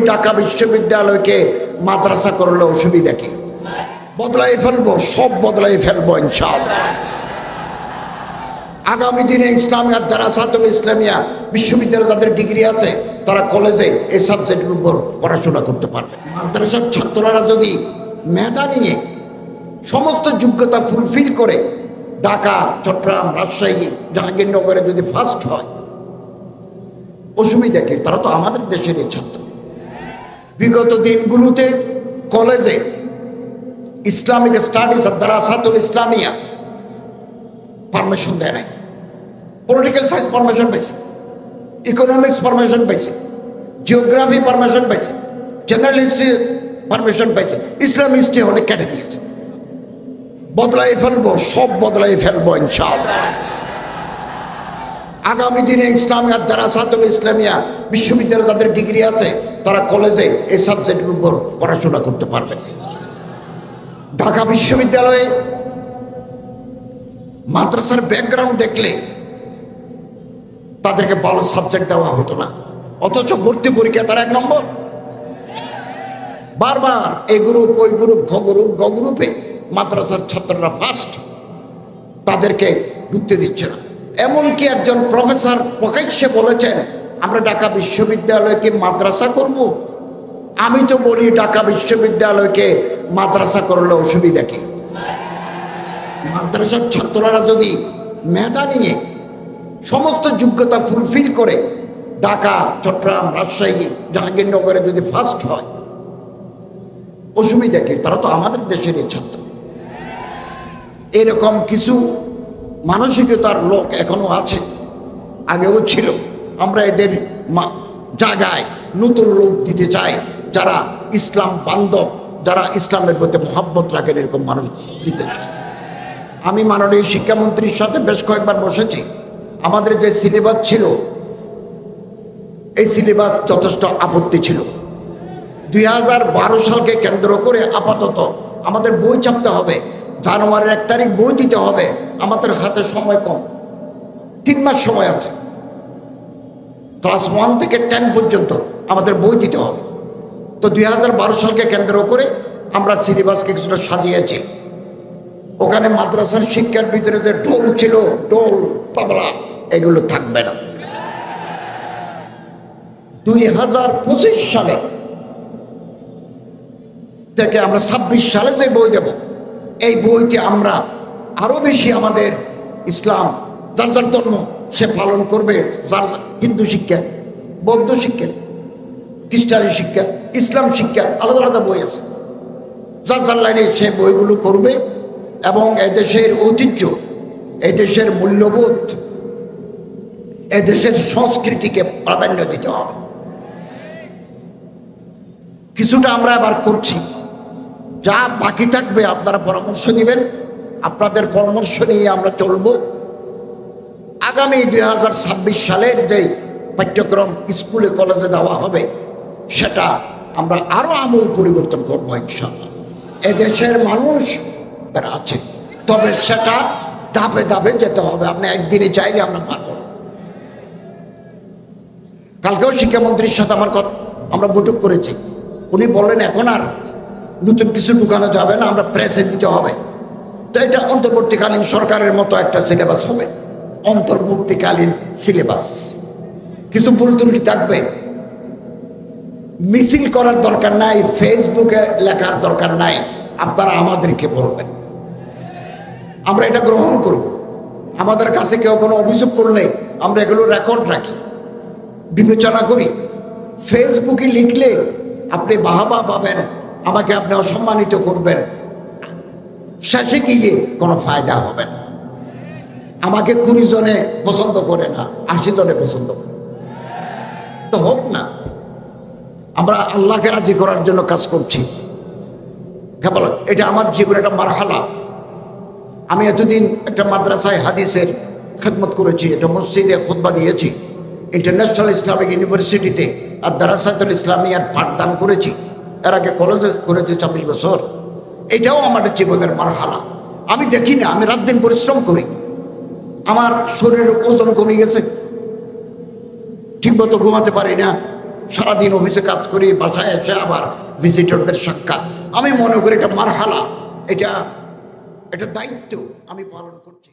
ঢাকা বিশ্ববিদ্যালয়কে মাদ্রাসা করলে অসুবিধা কি? বদলাই ফেলবো, সব বদলাই ফেলবো ইনশাআল্লাহ। আগামী দিনে ইসলামিয়া দারাসাতুল ইসলামিয়া বিশ্ববিদ্যালয়ে যাদের ডিগ্রি আছে তারা কলেজে এই সাবজেক্টের উপর পড়াশোনা করতে পারবে। মাদ্রাসার ছাত্ররা যদি মেধা নিয়ে সমস্ত যোগ্যতা ফুলফিল করে ঢাকা, চট্টগ্রাম, রাজশাহী, জাহাঙ্গীরনগরে যদি ফার্স্ট হয়, অসুবিধা কি? তারা তো আমাদের দেশেরই ছাত্র। বিগত দিনগুলোতে কলেজে ইসলামিক স্টাডিজ আর দারাসাতুল ইসলামিয়া পারমিশন দেয় নাই। পলিটিক্যাল সায়েন্স পারমিশন পাইছে, ইকোনমিক্স পারমিশন পাইছে, জিওগ্রাফি পারমিশন পাইছে, জেনারেল হিস্ট্রি পারমিশন পাইছে, ইসলাম হিস্ট্রি অনেক কেটে দিয়েছে। বদলাই ফেলবো, সব বদলাই ফেলবো ইনশাআল্লাহ। আগামী দিনে ইসলামিয়া দারাসাতুল ইসলামিয়া বিশ্ববিদ্যালয়ে যাদের ডিগ্রি আছে তারা কলেজে এই সাবজেক্টের উপর পড়াশোনা করতে পারবেন। ঢাকা বিশ্ববিদ্যালয়ে মাদ্রাসার ব্যাকগ্রাউন্ড দেখলে তাদেরকে ভালো সাবজেক্ট দেওয়া হতো না, অথচ ভর্তি পরীক্ষা তারা 1 নম্বর। বারবার এই গ্রুপ, ওই গ্রুপ, খ গ্রুপ, গ গ্রুপে মাদ্রাসার ছাত্ররা ফার্স্ট, তাদেরকে ঢুকতে দিচ্ছে না। এমনকি একজন প্রফেসর প্রকাশ্যে বলেছেন, আমরা ঢাকা বিশ্ববিদ্যালয়কে মাদ্রাসা করব। আমি তো বলি ঢাকা বিশ্ববিদ্যালয়কে মাদ্রাসা করলে অসুবিধা কি? মাদ্রাসার ছাত্ররা যদি মেধা নিয়ে সমস্ত যোগ্যতা ফুলফিল করে ঢাকা, চট্টগ্রাম, রাজশাহী, জাহাঙ্গীরনগরে যদি ফার্স্ট হয়, অসুবিধা কি? তারা তো আমাদের দেশেরই ছাত্র। এরকম কিছু মানসিকতার লোক এখনো আছে, আগেও ছিল। আমরা এদের জায়গায় নতুন লোক দিতে চাই, যারা ইসলাম বান্ধব, যারা ইসলামের প্রতি মহব্বত রাখেন, এরকম মানুষ দিতে চাই। আমি মাননীয় শিক্ষামন্ত্রীর সাথে বেশ কয়েকবার বসেছি। আমাদের যে সিলেবাস ছিল, এই সিলেবাস যথেষ্ট আপত্তি ছিল। 2012 সালকে কেন্দ্র করে আপাতত আমাদের বই ছাপতে হবে, জানুয়ারির 1 তারিখ বই দিতে হবে। আমাদের হাতে সময় কম, 3 মাস সময় আছে। ক্লাস 1 থেকে 10 পর্যন্ত আমাদের বই দিতে হবে। তো 2012 সালকে কেন্দ্র করে আমরা সিলেবাসকে কিছুটা সাজিয়েছি। ওখানে মাদ্রাসার শিক্ষার ভিতরে যে ঢোল ছিল, ঢোল, তবলা, এগুলো থাকবে না। 2025 সালে থেকে আমরা 26 সালে যে বই দেব, এই বইতে আমরা আরো বেশি আমাদের ইসলাম, যার যার ধর্ম সে পালন করবে, যার হিন্দু শিক্ষা, বৌদ্ধ শিক্ষা, খ্রিস্টানি শিক্ষা, ইসলাম শিক্ষা, আলাদা আলাদা বই আছে। যার যার লাইনে সে বইগুলো করবে এবং এদেশের ঐতিহ্য, এদেশের মূল্যবোধ, এদেশের সংস্কৃতিকে প্রাধান্য দিতে হবে। কিছুটা আমরা আবার করছি, যা বাকি থাকবে আপনারা পরামর্শ দিবেন, আপনাদের পরামর্শ নিয়ে আমরা চলব। আগামী 2026 সালের যে পাঠ্যক্রম স্কুলে কলেজে দেওয়া হবে, সেটা আমরা আরো আমূল পরিবর্তন করবো ইনশাআল্লাহ। এদেশের মানুষ আছে, তবে সেটা ধাপে ধাপে যেতে হবে। আপনি একদিনে চাইলে আমরা পারবো না। কালকেও শিক্ষামন্ত্রীর সাথে আমরা বৈঠক করেছি। উনি বললেন এখন আর নতুন কিছু ঢুকানো যাবে না, আমরা প্রেসে দিতে হবে। তো এটা অন্তর্বর্তীকালীন সরকারের মতো একটা সিলেবাস হবে, অন্তর্বর্তীকালীন সিলেবাস। কিছু ভুল ত্রুটি থাকবে, মিছিল করার দরকার নাই, ফেসবুকে লেখার দরকার নাই, আপনারা আমাদেরকে বলবেন, আমরা এটা গ্রহণ করব। আমাদের কাছে কেউ কোনো অভিযোগ করলে আমরা এগুলো রেকর্ড রাখি, বিবেচনা করি। ফেসবুকে লিখলে আপনি বাহবা পাবেন, আমাকে আপনি অসম্মানিত করবেন, শেষে গিয়ে কোনো ফায়দা হবে না। আমাকে 20 জনে পছন্দ করে না, 80 জনে পছন্দ করে, তো হোক না। আমরা আল্লাহকে রাজি করার জন্য কাজ করছি। কেবল এটা আমার জীবনের একটা মারহালা। আমি এতদিন একটা মাদ্রাসায় হাদিসের খেদমত করেছি, একটা মসজিদে খুতবা দিয়েছি, ইন্টারন্যাশনাল ইসলামিক ইউনিভার্সিটিতে আর দারাসাতুল ইসলামিয়ার পাঠদান করেছি। এর আগে কলেজে করেছি 24 বছর। এটাও আমার জীবনের মারহালা। আমি দেখি না, আমি রাত দিন পরিশ্রম করি, আমার শরীরের ওজন কমে গেছে, ঠিকমতো ঘুমাতে পারি না, সারাদিন অফিসে কাজ করি, বাসায় এসে আবার ভিজিটরদের সাক্ষাৎ। আমি মনে করি এটা মারহালা, এটা দায়িত্ব আমি পালন করছি।